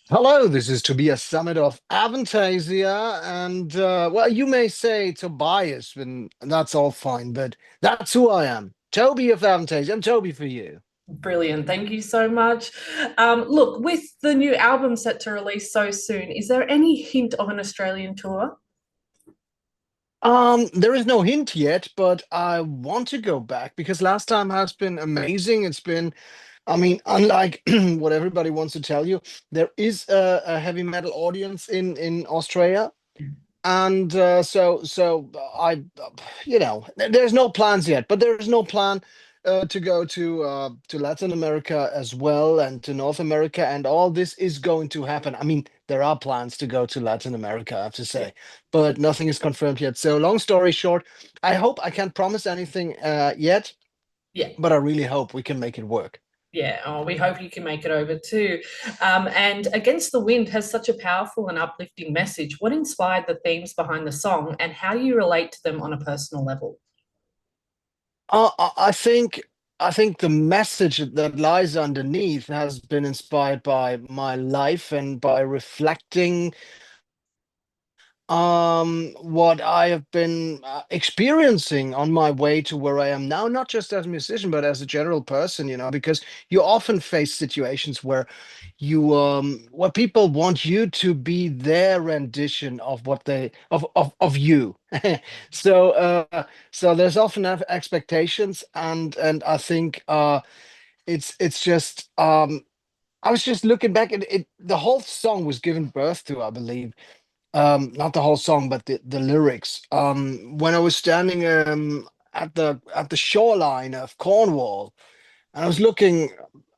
Hello, this is Tobias Sammet of Avantasia, and well, you may say Tobias, and that's all fine, but that's who I am. Toby of Avantasia. I'm Toby for you. Brilliant. Thank you so much. Look, with the new album set to release so soon, is there any hint of an Australian tour? There is no hint yet, but I want to go back because last time has been amazing. It's been, I mean, unlike what everybody wants to tell you, there is a heavy metal audience in Australia. And there's no plans yet, but there is no plan to go to Latin America as well and to North America, and all this is going to happen. I mean, there are plans to go to Latin America, I have to Yeah. say, but nothing is confirmed yet. So, long story short, I hope I can't promise anything yet, Yeah. but I really hope we can make it work. Yeah. Oh, we hope you can make it over too. And Against the Wind has such a powerful and uplifting message. What inspired the themes behind the song, and how do you relate to them on a personal level? I think the message that lies underneath has been inspired by my life and by reflecting what I have been experiencing on my way to where I am now, not just as a musician, but as a general person, because you often face situations where where people want you to be their rendition of what they of you. So so there's often expectations, and I think it's just I was just looking back and the whole song was given birth to, I believe, not the whole song, but the lyrics. When I was standing at the shoreline of Cornwall, and I was looking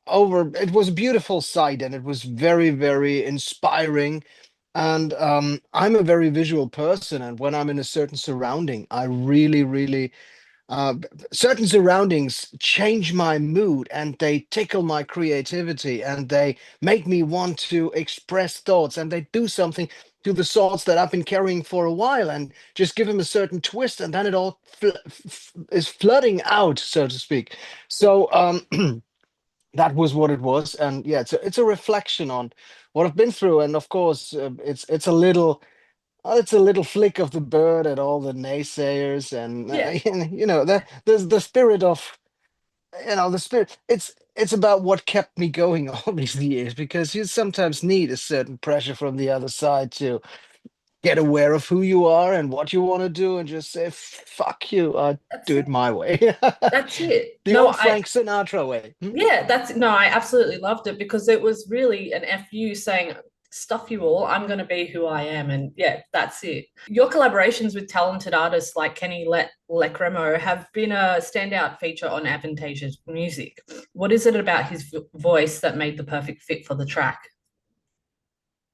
over, it was a beautiful sight, and it was very, very inspiring. And I'm a very visual person, and when I'm in a certain surrounding, I really, really certain surroundings change my mood, and they tickle my creativity, and they make me want to express thoughts, and they do something to the thoughts that I've been carrying for a while, and just give them a certain twist, and then it all is flooding out, so to speak. So that was what it was, and yeah, it's a reflection on what I've been through, and of course, it's a little flick of the bird at all the naysayers, and Yeah. there's the spirit of the spirit. It's about what kept me going all these years, because you sometimes need a certain pressure from the other side to get aware of who you are and what you want to do, and just say fuck you, I That's do it. it my way. That's it. The No, old I Frank Sinatra way. Hmm? Yeah, that's no, I absolutely loved it because it was really an FU saying, stuff you all, I'm going to be who I am. And yeah, that's it. Your collaborations with talented artists like Lecremo have been a standout feature on Avantasia's music. What is it about his voice that made the perfect fit for the track?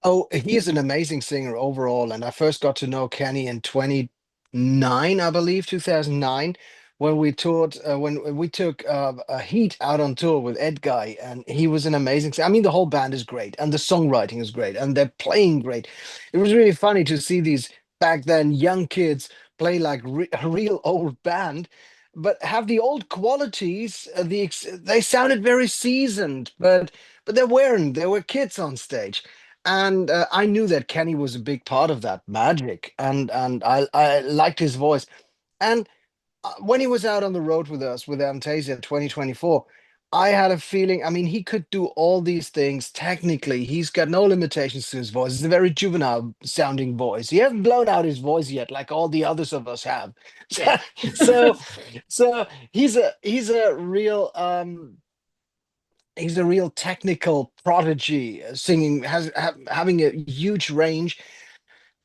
Oh, he is an amazing singer overall, and I first got to know Kenny in 29, I believe, 2009, when we toured, when we took a Heat out on tour with Ed Guy, and he was an amazing singer. I mean, the whole band is great, and the songwriting is great, and they're playing great. It was really funny to see these back then young kids play like a real old band, but have the old qualities. They sounded very seasoned, but they weren't. They were kids on stage, and I knew that Kenny was a big part of that magic, and I liked his voice. And when he was out on the road with us with Amtasia in 2024, I had a feeling. I mean, he could do all these things technically. He's got no limitations to his voice. It's a very juvenile sounding voice. He hasn't blown out his voice yet, like all the others of us have. Yeah. So, so he's a real he's a real technical prodigy, singing, having a huge range,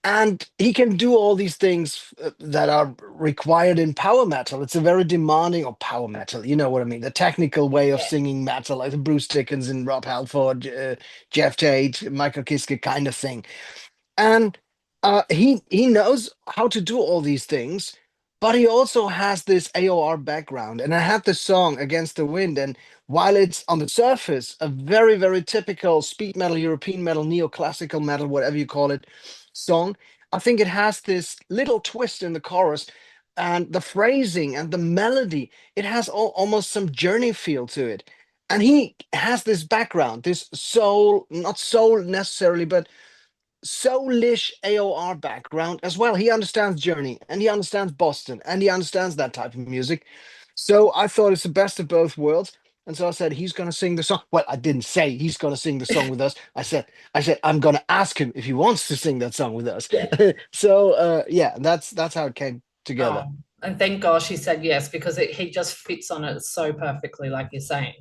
and he can do all these things that are required in power metal. It's a very demanding, or power metal, you know what I mean, the technical way of Yeah. singing metal, like the Bruce Dickinson, Rob Halford, Jeff Tate, Michael Kiske kind of thing. And he knows how to do all these things, but he also has this AOR background. And I had this song Against the Wind, and while it's on the surface a very, very typical speed metal, European metal, neoclassical metal, whatever you call it, song, I think it has this little twist in the chorus, and the phrasing and the melody. It has almost some journey feel to it. And he has this background, this soul, not soul necessarily, but soulish AOR background as well. He understands Journey and he understands Boston and he understands that type of music. So I thought it's the best of both worlds. And so I said, he's going to sing the song. Well, I didn't say he's going to sing the song with us. I said, I'm going to ask him if he wants to sing that song with us. Yeah. So yeah, that's how it came together. And thank gosh he said yes, because he just fits on it so perfectly, like you're saying.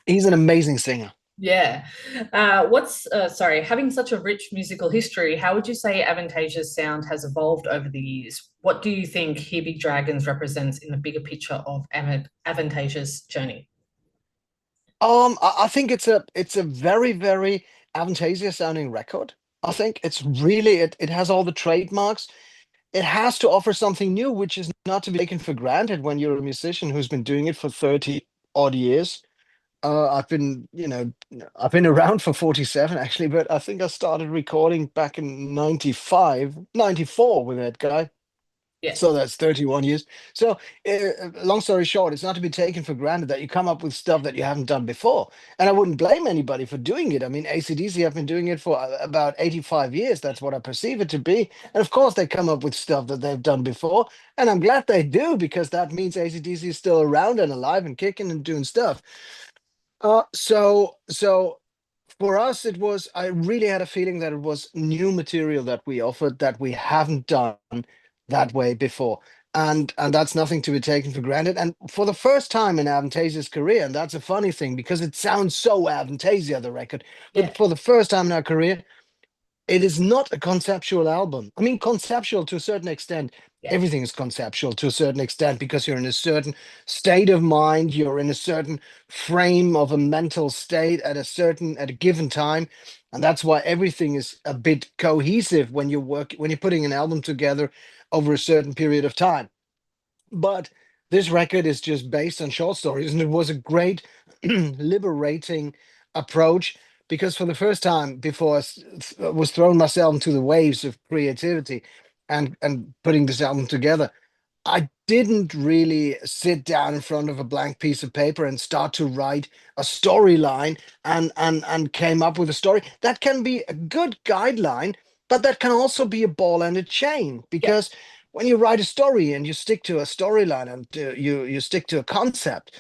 He's an amazing singer. Yeah. Sorry, having such a rich musical history, how would you say Avantasia's sound has evolved over the years? What do you think Here Be Dragons represents in the bigger picture of Avantasia's journey? I think it's a very, very Avantasia sounding record. I think it's really it has all the trademarks. It has to offer something new, which is not to be taken for granted when you're a musician who's been doing it for 30 odd years. I've been around for 47 actually, but I think I started recording back in 95, 94 with that guy. Yeah. So that's 31 years. So, long story short, it's not to be taken for granted that you come up with stuff that you haven't done before. And I wouldn't blame anybody for doing it. I mean, AC/DC have been doing it for about 85 years. That's what I perceive it to be. And of course, they come up with stuff that they've done before. And I'm glad they do, because that means AC/DC is still around and alive and kicking and doing stuff. So for us, I really had a feeling that it was new material that we offered that we haven't done that way before. And that's nothing to be taken for granted. And for the first time in Avantasia's career, and that's a funny thing because it sounds so Avantasia, the record, Yeah. but for the first time in our career, it is not a conceptual album. I mean, conceptual to a certain extent. Yeah. Everything is conceptual to a certain extent because you're in a certain state of mind, you're in a certain frame of a mental state at a given time. And that's why everything is a bit cohesive when you're putting an album together over a certain period of time. But this record is just based on short stories, and it was a great liberating approach because for the first time before was throwing myself into the waves of creativity and putting this album together, I didn't really sit down in front of a blank piece of paper and start to write a storyline and came up with a story. That can be a good guideline, but that can also be a ball and a chain Yeah. because when you write a story and you stick to a storyline and you stick to a concept,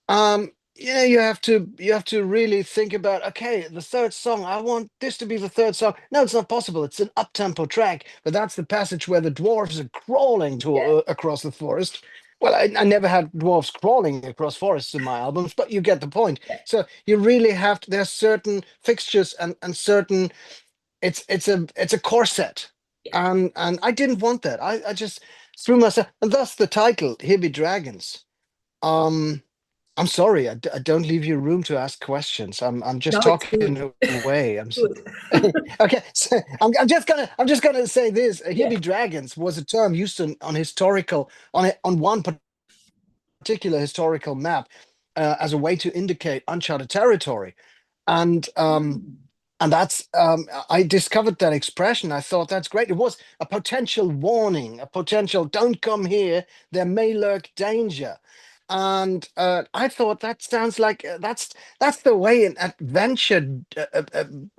you have to really think about, okay, the third song, I want this to be the third song. No, it's not possible. It's an up-tempo track, but that's the passage where the dwarves are crawling Yeah. across the forest. Well, I never had dwarves crawling across forests in my albums, but you get the point. Yeah. So you really have to, there's certain fixtures and certain, it's a corset. Yeah. And I didn't want that. I just threw myself, and thus the title, Here Be Dragons. Um, I'm sorry, I don't leave you room to ask questions. I'm just No, it's talking good. away. Good. Okay. So I'm just gonna say this. Here Yeah. Be Dragons was a term used on historical on one particular historical map as a way to indicate uncharted territory, and um, Mm. and that's I discovered that expression. I thought that's great. It was a potential warning, a potential "don't come here, there may lurk danger." And I thought that sounds like that's the way an adventure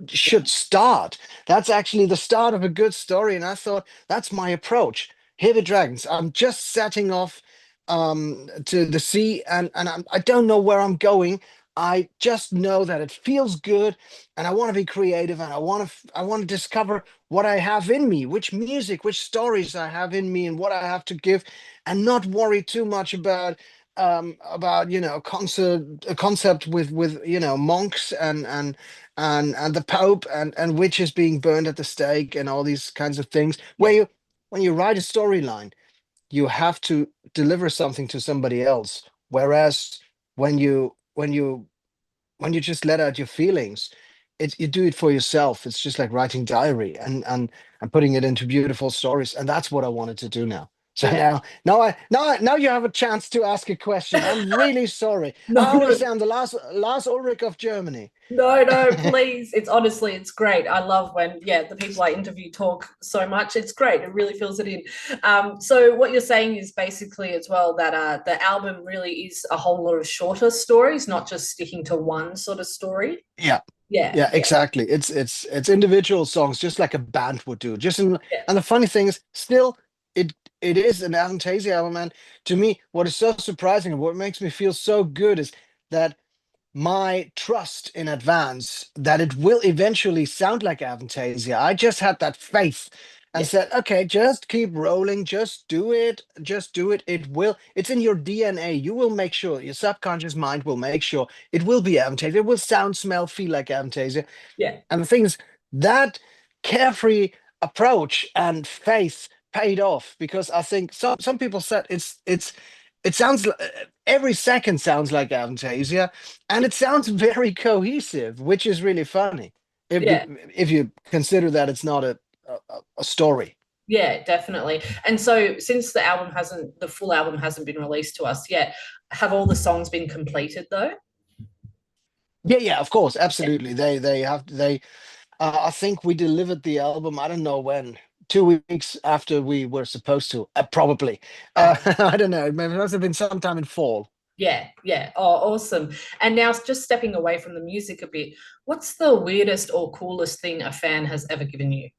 should start. That's actually the start of a good story. And I thought that's my approach. Here the dragons. I'm just setting off to the sea, and I don't know where I'm going. I just know that it feels good, and I want to be creative, and I want to discover what I have in me, which music, which stories I have in me, and what I have to give, and not worry too much about a concept with monks and the Pope and witches being burned at the stake and all these kinds of things. Yeah. When you write a storyline, you have to deliver something to somebody else. Whereas when you just let out your feelings, you do it for yourself. It's just like writing diary and putting it into beautiful stories. And that's what I wanted to do now. So Yeah. now you have a chance to ask a question. I'm really sorry. I No, always no. say I'm the last Ulrich of Germany. No, no, please. It's honestly, it's great. I love when, yeah, the people I interview talk so much. It's great. It really fills it in. So what you're saying is basically as well that the album really is a whole lot of shorter stories, not just sticking to one sort of story. Yeah. Yeah, Yeah, yeah, exactly. It's individual songs, just like a band would do. yeah, And the funny thing is, still, it is an Avantasia album. And to me, what is so surprising and what makes me feel so good is that my trust in advance that it will eventually sound like Avantasia. I just had that faith and yeah, said, okay, just keep rolling, just do it, just do it. It will, it's in your DNA. You will make sure, your subconscious mind will make sure it will be Avantasia. It will sound, smell, feel like Avantasia. yeah, And the thing is, that carefree approach and faith paid off because I think some people said it sounds every second sounds like Avantasia, and it sounds very cohesive, which is really funny yeah. if you consider that it's not a story. Yeah, definitely. And so since the full album hasn't been released to us yet, have all the songs been completed though? Yeah, yeah, of course, Yeah. absolutely. They I think we delivered the album, I don't know when, 2 weeks after we were supposed to, probably. Oh, I don't know, it must have been sometime in fall. yeah, yeah. Oh, awesome. And now just stepping away from the music a bit, what's the weirdest or coolest thing a fan has ever given you?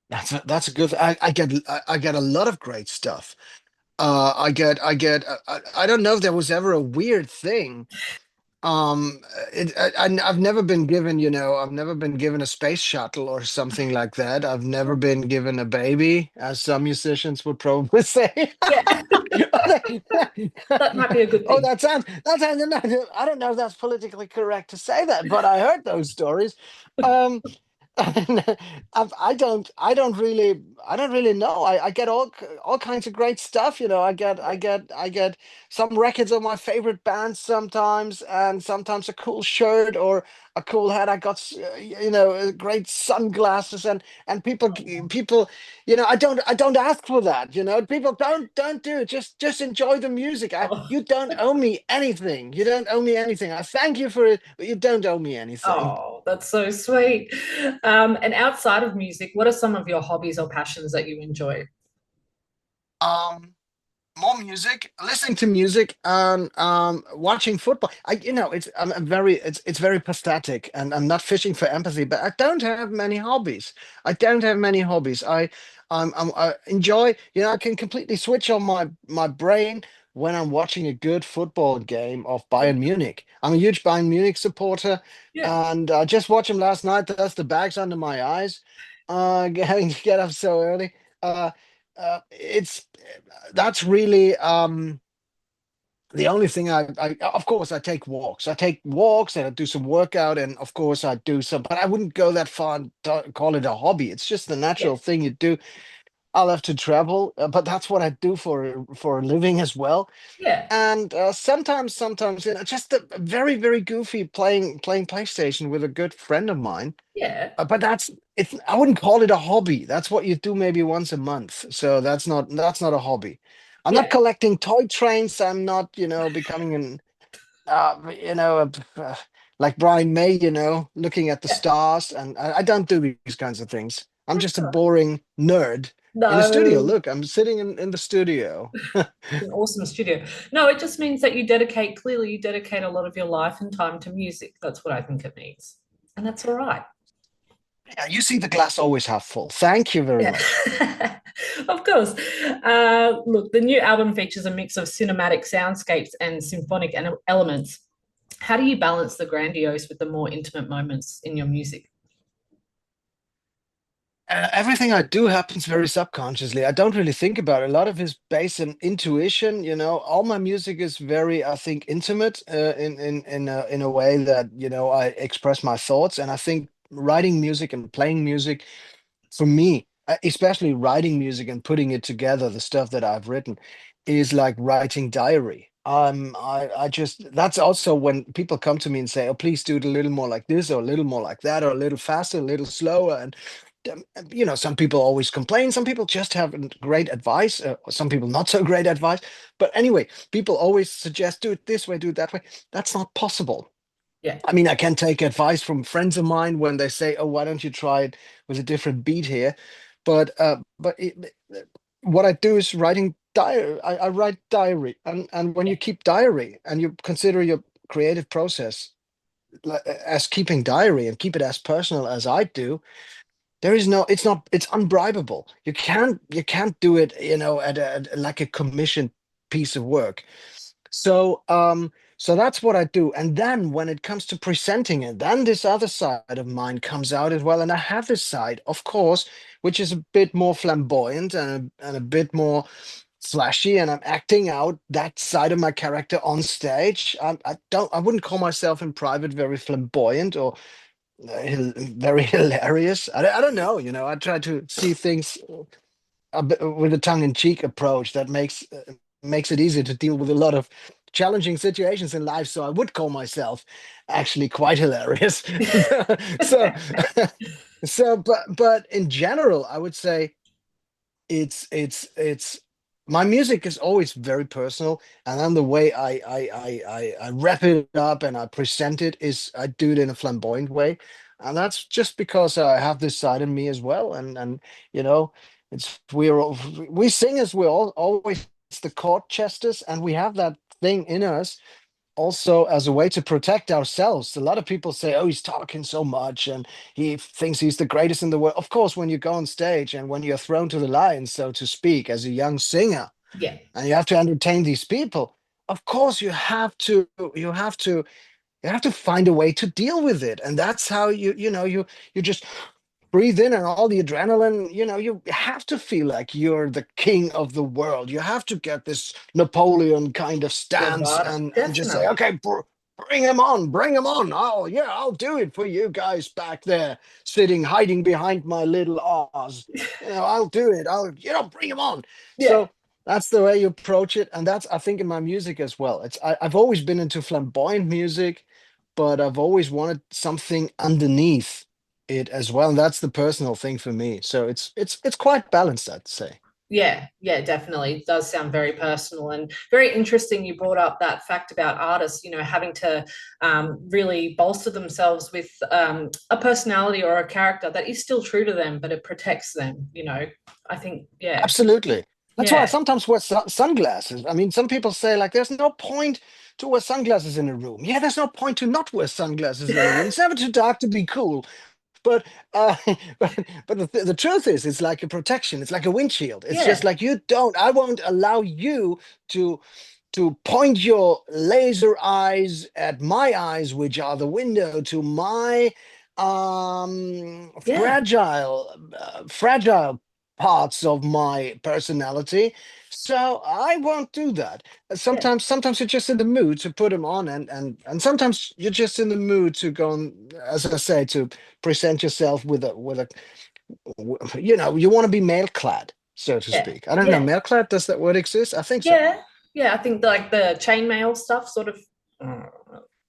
That's a good. I get a lot of great stuff. I don't know if there was ever a weird thing. I've never been given, I've never been given a space shuttle or something like that. I've never been given a baby, as some musicians would probably say. Yeah, that might be a good Oh, thing. that sounds, I don't know if that's politically correct to say that, but I heard those stories. Um, I don't really know. I get all kinds of great stuff. I get some records of my favorite bands sometimes, and sometimes a cool shirt or a cool hat. I got great sunglasses, and people, I don't ask for that. People don't do it. Just enjoy the music. Oh, You don't owe me anything. You don't owe me anything. I thank you for it, but you don't owe me anything. oh, that's so sweet. And outside of music, what are some of your hobbies or passions that you enjoy? Um, More music, listening to music, and watching football. I'm very, it's very pathetic, and I'm not fishing for empathy, but I don't have many hobbies. I don't have many hobbies. I enjoy, I can completely switch on my brain when I'm watching a good football game of Bayern Munich. I'm a huge Bayern Munich supporter, Yeah, and I just watched him last night. That's the bags under my eyes, having to get up so early. Uh, it's that's really the only thing I of course I take walks. I take walks and I do some workout, and of course I do some, but I wouldn't go that far and call it a hobby. It's just the yeah, natural thing you do. I love to travel, but that's what I do for a living as well. yeah, And sometimes just a very very goofy playing PlayStation with a good friend of mine. yeah, But it's I wouldn't call it a hobby. That's what you do maybe once a month. So that's not a hobby. I'm not yeah. collecting toy trains. I'm not, becoming like Brian May, looking at the Yeah. stars. And I don't do these kinds of things. I'm just a Oh, boring nerd in a studio. no, Look, I'm sitting in the studio. an awesome studio. No, it just means that clearly, you dedicate a lot of your life and time to music. That's what I think it means. And that's all right. Yeah, you see the glass always half full. Thank you very much. Yeah, of course. Look, the new album features a mix of cinematic soundscapes and symphonic elements. How do you balance the grandiose with the more intimate moments in your music? Everything I do happens very subconsciously. I don't really think about it. A lot of it is based on intuition. All my music is very, I think, intimate in a way that I express my thoughts. And I think writing music and playing music for me, especially writing music and putting it together, the stuff that I've written, is like writing diary. I just that's also when people come to me and say, "Oh, please do it a little more like this, or a little more like that, or a little faster, a little slower." some people always complain, some people just have great advice, some people not so great advice. But anyway, people always suggest do it this way, do it that way. That's not possible. Yeah. I mean, I can take advice from friends of mine when they say, "Oh, why don't you try it with a different beat here?" But what I do is writing diary. I write diary, and when Yeah. you keep diary and you consider your creative process as keeping diary and keep it as personal as I do, there is no, it's not, it's unbribable. You can't do it, like a commissioned piece of work. So that's what I do. And then when it comes to presenting it, then this other side of mine comes out as well. And I have this side, of course, which is a bit more flamboyant and a bit more flashy, and I'm acting out that side of my character on stage. I wouldn't call myself in private very flamboyant or very hilarious. I don't know, I try to see things a bit with a tongue-in-cheek approach that makes it easier to deal with a lot of challenging situations in life. So I would call myself actually quite hilarious. So but in general, I would say it's my music is always very personal, and then the way I wrap it up and I present it is I do it in a flamboyant way, and that's just because I have this side in me as well. And you know we singers, we're all always the court chesters, and we have that thing in us also as a way to protect ourselves. A lot of people say, "Oh, he's talking so much and he thinks he's the greatest in the world." Of course, when you go on stage and when you're thrown to the lions, so to speak, as a young singer, Yeah. and you have to entertain these people, of course you have to find a way to deal with it. And that's how you just breathe in, and all the adrenaline, you have to feel like you're the king of the world. You have to get this Napoleon kind of stance Bravado. and just say, Definitely. okay, bring him on, bring him on. Oh yeah, I'll do it for you guys back there sitting hiding behind my little Oz. I'll do it. Bring him on. Yeah. So that's the way you approach it, and that's, I think, in my music as well. I've always been into flamboyant music, but I've always wanted something underneath it as well. And that's the personal thing for me. So it's quite balanced, I'd say. Yeah, yeah, definitely. It does sound very personal and very interesting. You brought up that fact about artists, having to really bolster themselves with a personality or a character that is still true to them, but it protects them. I think, yeah, Absolutely. That's why I yeah, sometimes wear sunglasses. I mean, some people say, like, there's no point to wear sunglasses in a room. Yeah, there's no point to not wear sunglasses in a room. It's never too dark to be cool. But uh, but the truth is, it's like a protection. It's like a windshield. It's just yeah, like, I won't allow you to point your laser eyes at my eyes, which are the window to my yeah, fragile parts of my personality. So I won't do that. yeah, Sometimes you're just in the mood to put them on, and sometimes you're just in the mood to go on, as I say, to present yourself you want to be male clad, so to yeah, speak. I don't know, yeah, male clad, does that word exist? I think so. yeah, yeah. I think like the chainmail stuff sort of, uh,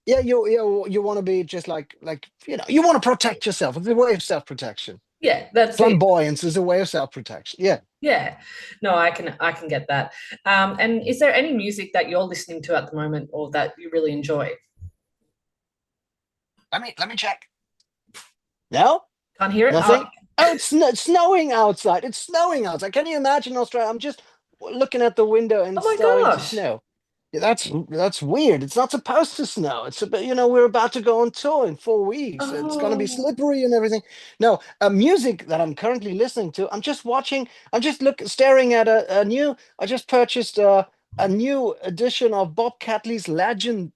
Yeah, you want to be just you want to protect yourself. It's a way of self-protection. yeah, that's it. Flamboyance is a way of self-protection. Yeah. Yeah, no, I can get that. And is there any music that you're listening to at the moment or that you really enjoy? Let me check. No? Can't hear it. Oh, Nothing? Oh, it's snowing outside. It's snowing outside. Can you imagine Australia? I'm just looking at the window and oh it's my starting to gosh. snow. Yeah, that's weird. It's not supposed to snow. It's about, we're about to go on tour in 4 weeks. It's gonna be Oh, slippery and everything. No, music that I'm currently listening to. I'm just watching. I'm just staring at a new. I just purchased a new edition of Bob Catley's Legends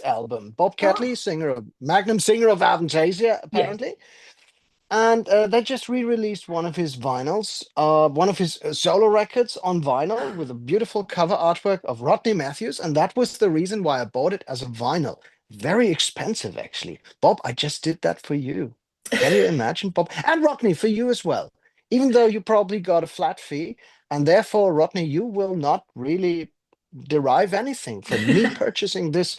album. Bob oh, Catley, Magnum singer of Avantasia, yeah, apparently. And they just re-released one of his vinyls, one of his solo records on vinyl with a beautiful cover artwork of Rodney Matthews, and that was the reason why I bought it as a vinyl. Very expensive, actually. Bob, I just did that for you. Can you imagine, Bob? And Rodney, for you as well. Even though you probably got a flat fee, and therefore, Rodney, you will not really derive anything from me purchasing this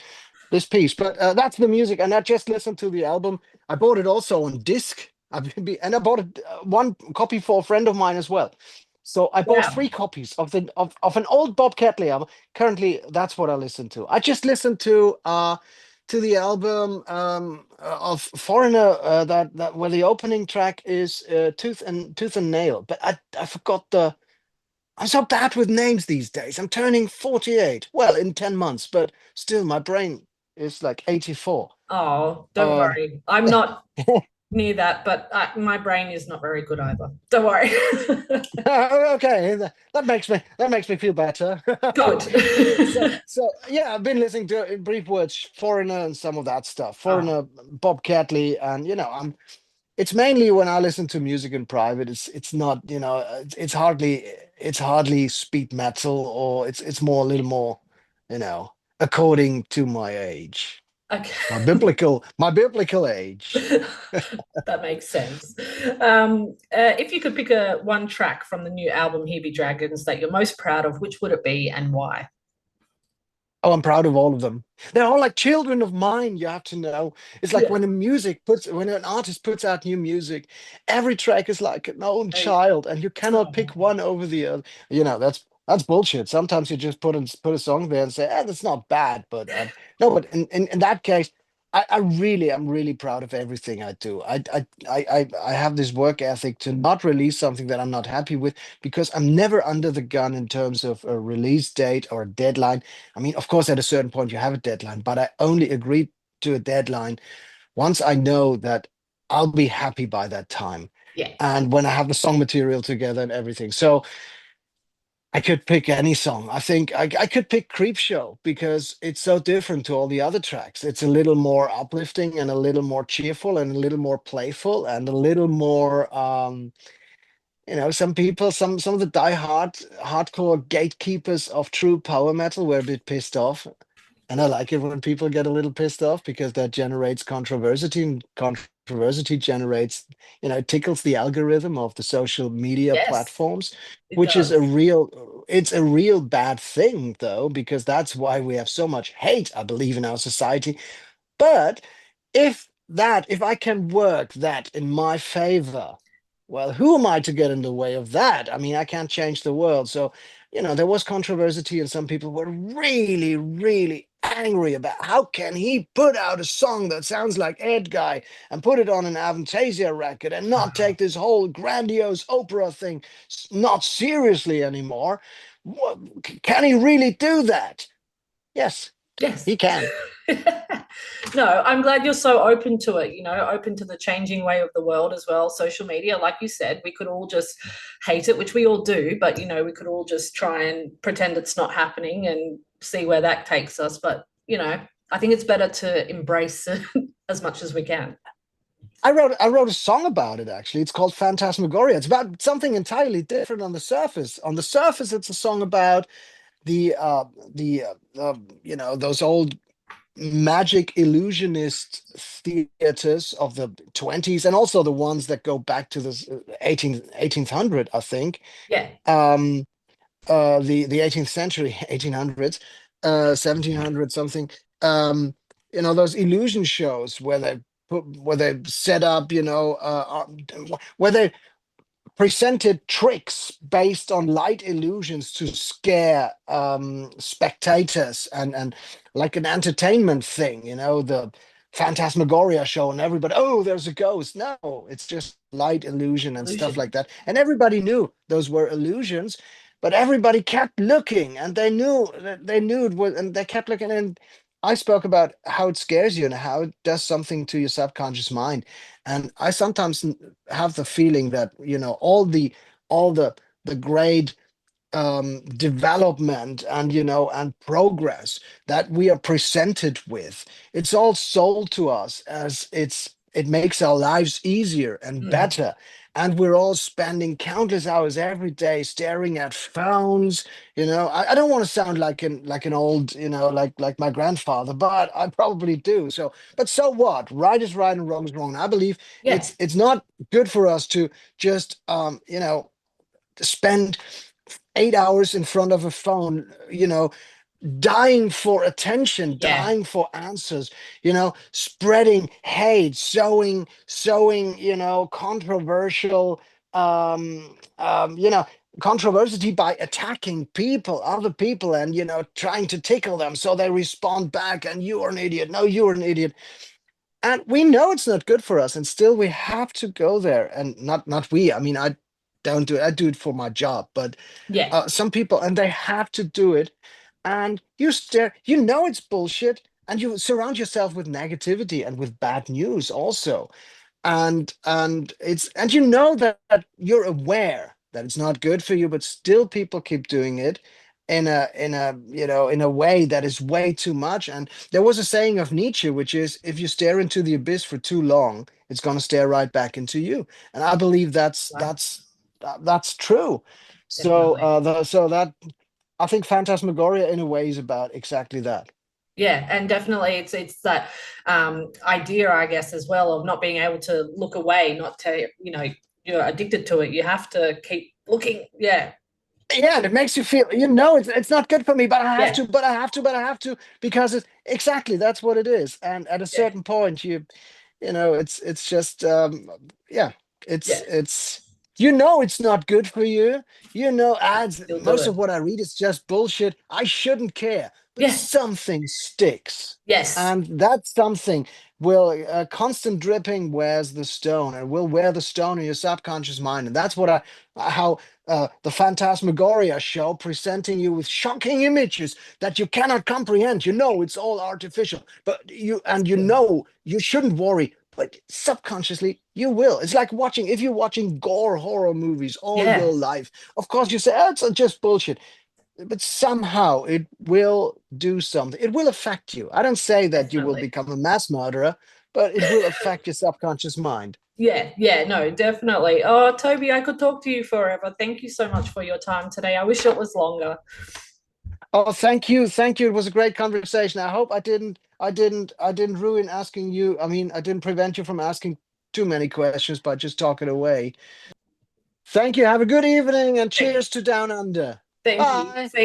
piece. But that's the music, and I just listened to the album. I bought it also on disc, And I bought one copy for a friend of mine as well. So I bought Wow. three copies of an old Bob Catley album. Currently, that's what I listen to. I just listened to the album of Foreigner, that where the opening track is Tooth and Nail. But I forgot the. I'm so bad with names these days. I'm turning 48. Well, in 10 months, but still, my brain is like 84. Oh, don't Um, worry. I'm not near that, but my brain is not very good either. Don't worry. Okay, that makes me feel better. Good. So yeah, I've been listening to, in brief words, Foreigner and some of that stuff. Oh, Foreigner, Bob Catley, and I'm. It's mainly when I listen to music in private. It's not, it's hardly speed metal, or it's more, a little more, you know, according to my age, okay. my biblical age. That makes sense. If you could pick one track from the new album Here Be Dragons that you're most proud of, which would it be and why? Oh, I'm proud of all of them. They're all like children of mine, you have to know. It's like Yeah. when an artist puts out new music, every track is like an own Hey. child, and you cannot Oh, pick one over the other. That's bullshit. Sometimes you just put a song there and say, that's not bad, but no, but in that case, I'm really proud of everything I do. I have this work ethic to not release something that I'm not happy with, because I'm never under the gun in terms of a release date or a deadline. I mean, of course, at a certain point you have a deadline, but I only agree to a deadline once I know that I'll be happy by that time. yeah. And when I have the song material together and everything. So I could pick any song. I think I could pick Creep Show because it's so different to all the other tracks. It's a little more uplifting and a little more cheerful and a little more playful and a little more some people, some of the hardcore gatekeepers of true power metal were a bit pissed off. And I like it when people get a little pissed off, because that generates controversy, and controversy generates, it tickles the algorithm of the social media Yes, platforms, it which is does. it's a real bad thing though, because that's why we have so much hate, I believe, in our society. But if I can work that in my favor, well, who am I to get in the way of that? I mean, I can't change the world. So, there was controversy, and some people were really, really angry about how can he put out a song that sounds like Ed Guy and put it on an Avantasia record and not take this whole grandiose opera thing not seriously anymore. Can he really do that? Yes, Yes. he can. No, I'm glad you're so open to it, open to the changing way of the world as well. Social media, like you said, we could all just hate it, which we all do, but we could all just try and pretend it's not happening and see where that takes us. But, I think it's better to embrace it as much as we can. I wrote a song about it, actually. It's called Phantasmagoria. It's about something entirely different on the surface. On the surface, it's a song about those old magic illusionist theaters of the 20s, and also the ones that go back to the 1800, I think. Yeah. Um, the 18th century, 1800s, 1700 something. Those illusion shows where they set up, where they presented tricks based on light illusions to scare spectators, and like an entertainment thing, the Phantasmagoria show, and everybody, oh, there's a ghost. No, it's just light illusion and stuff Illusion. like that. And everybody knew those were illusions, but everybody kept looking, and they knew it was, and they kept looking. And I spoke about how it scares you and how it does something to your subconscious mind. And I sometimes have the feeling that all the great development and and progress that we are presented with, it's all sold to us as it makes our lives easier and Mm. better, and we're all spending countless hours every day staring at phones. I don't want to sound like an old, like my grandfather, but I probably do. But so what? Right is right and wrong is wrong. I believe Yeah. it's not good for us to just spend 8 hours in front of a phone, dying for attention, Yeah. dying for answers, spreading hate, sowing, controversial, you know, controversy by attacking people, other people, and trying to tickle them so they respond back. And you are an idiot. No, you're an idiot. And we know it's not good for us, and still we have to go there. And not we. I mean, I don't do it. I do it for my job, but Yeah. some people, and they have to do it. And you stare, it's bullshit, and you surround yourself with negativity and with bad news also. And that you're aware that it's not good for you, but still people keep doing it in a way that is way too much. And there was a saying of Nietzsche, which is, if you stare into the abyss for too long, it's going to stare right back into you. And I believe Right. that's true. So Definitely. that, I think Phantasmagoria in a way is about exactly that. Yeah, and definitely it's that idea, I guess, as well, of not being able to look away, not to, you're addicted to it. You have to keep looking. Yeah. Yeah, and it makes you feel, it's not good for me, but I have Yeah. to, but I have to, but I have to, because it's exactly, that's what it is. And at a Yeah. certain point, it's just, yeah, Yeah. it's it's not good for you. Ads, Still do most it. of what I read is just bullshit. I shouldn't care, but Yeah. something sticks. Yes. And that something will, constant dripping wears the stone, and will wear the stone in your subconscious mind. And that's what how the Phantasmagoria show, presenting you with shocking images that you cannot comprehend. It's all artificial, but you shouldn't worry. But subconsciously, you will. It's like if you're watching gore horror movies all Yeah. your life. Of course, you say, "Oh, it's just bullshit," but somehow it will do something. It will affect you. I don't say that you will Definitely. become a mass murderer, but it will affect your subconscious mind. Yeah, yeah, no, definitely. Oh, Toby, I could talk to you forever. Thank you so much for your time today. I wish it was longer. Oh, thank you. Thank you. It was a great conversation. I hope I didn't ruin asking you. I mean, I didn't prevent you from asking too many questions by just talking away. Thank you. Have a good evening, and Thank, cheers to Down Under. thank you. Bye. See